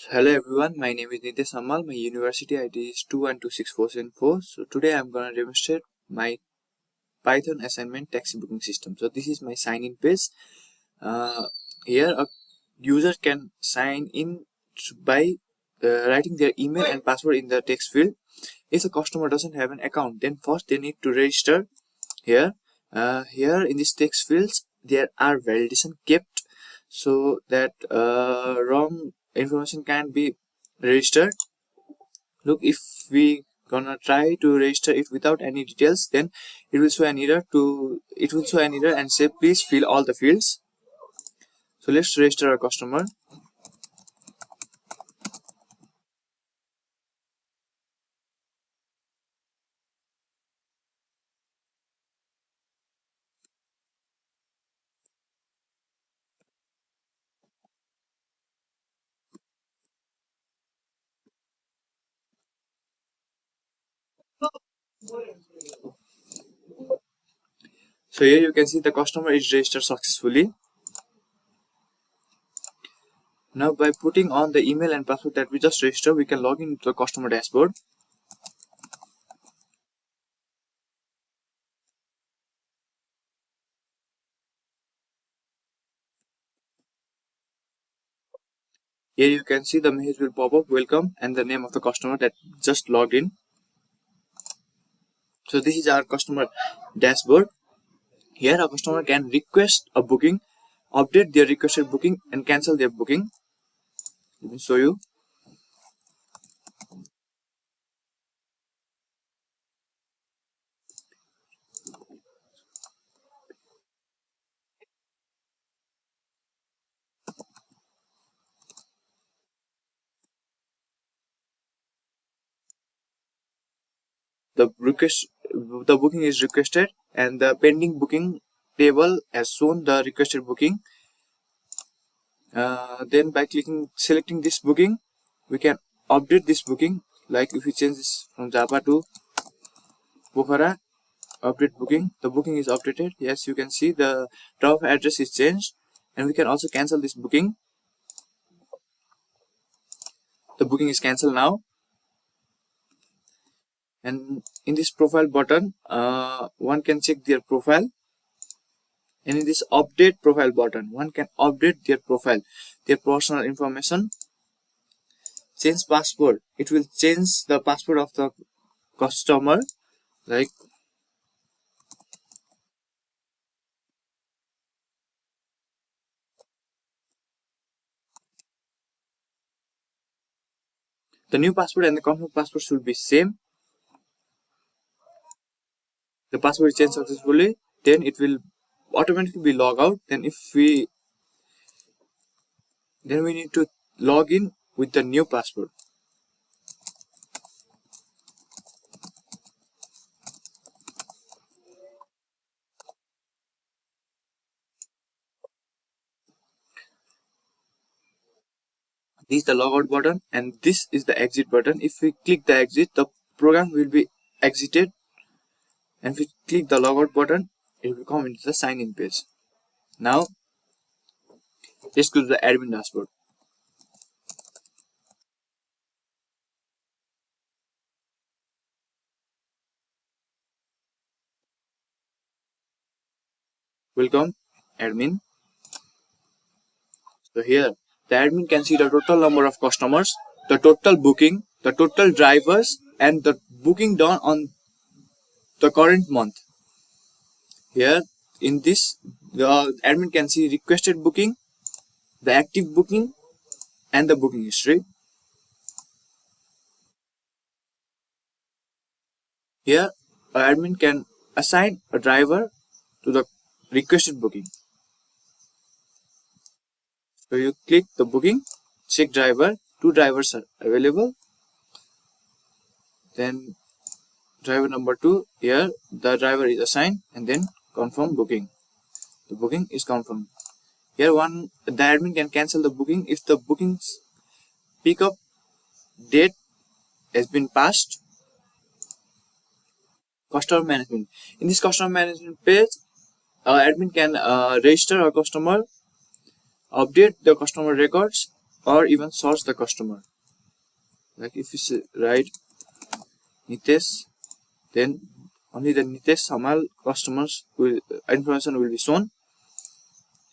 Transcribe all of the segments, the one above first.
Hello everyone, my name is Nitesh Hamal. My university ID is 2126474. So today I'm gonna demonstrate my Python assignment taxi booking system. So this is my sign-in page. Uh, Here a user can sign in by writing their email and password in the text field. If the customer doesn't have an account, then first they need to register. Here, here in this text fields there are validation kept so that wrong information can be registered. Look, if we gonna try to register it without any details, then it will show an error and say please fill all the fields. So let's register our customer. So here you can see the customer is registered successfully. Now by putting on the email and password that we just registered, we can log into the customer dashboard. Here you can see the message will pop up, welcome, and the name of the customer that just logged in. So this is our customer dashboard. Here a customer can request a booking, update their requested booking, and cancel their booking. Let me show you. The booking is requested, and the pending booking table has shown the requested booking. Then by selecting this booking, we can update this booking. Like if we change this from Java to Pokhara, update booking, the booking is updated. Yes, you can see the top address is changed, and we can also cancel this booking. The booking is cancelled now. And in this profile button, one can check their profile, and in this update profile button, one can update their profile, their personal information. Change password, it will change the password of the customer. Like the new password and the confirmed password should be same. The password is changed successfully, then it will automatically be log out. Then we need to log in with the new password. This is the logout button, and this is the exit button. If we click the exit, the program will be exited, and if we click the logout button, it will come into the sign in page. Now let's go to the admin dashboard. Welcome admin. So here the admin can see the total number of customers, the total booking, the total drivers, and the booking done on the current month. Here in this, the admin can see requested booking, the active booking, and the booking history. Here admin can assign a driver to the requested booking. So you click the booking, check driver, two drivers are available. Then driver number 2, here the driver is assigned, and then confirm booking. The booking is confirmed. Here the admin can cancel the booking if the booking's pickup date has been passed. Customer management. In this customer management page, admin can register a customer, update the customer records, or even search the customer. Like if you say, write Nitesh, then only the Nitesh Hamal customers will information will be shown.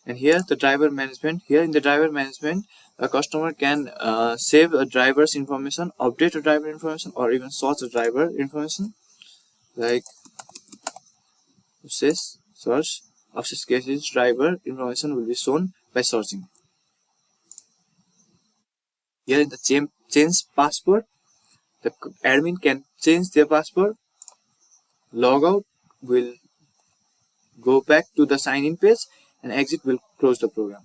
And here the driver management. Here in the driver management, a customer can save a driver's information, update a driver information, or even search a driver information. Like says search access cases driver information will be shown by searching. Here in the change password, the admin can change their password. Logout will go back to the sign in page, and exit will close the program.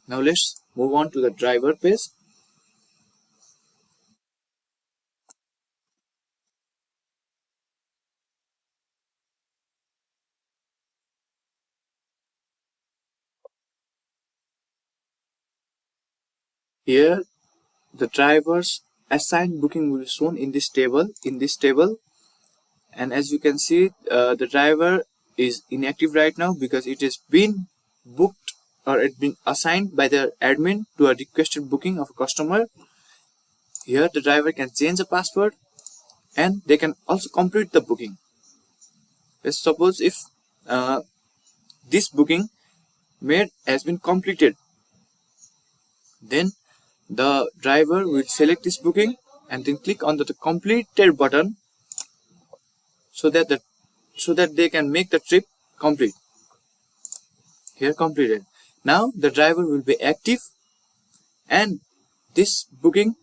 Now let's move on to the driver page. Here the driver's assigned booking will be shown in this table. And as you can see, the driver is inactive right now because it has been booked or it's been assigned by the admin to a requested booking of a customer. Here the driver can change the password and they can also complete the booking. Let's suppose if this booking made has been completed, then the driver will select this booking and then click on the completed button so that they can make the trip complete. Here completed. Now the driver will be active and this booking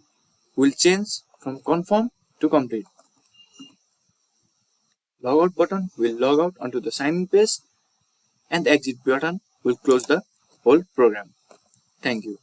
will change from confirm to complete. Logout button will log out onto the sign in page and the exit button will close the whole program. Thank you.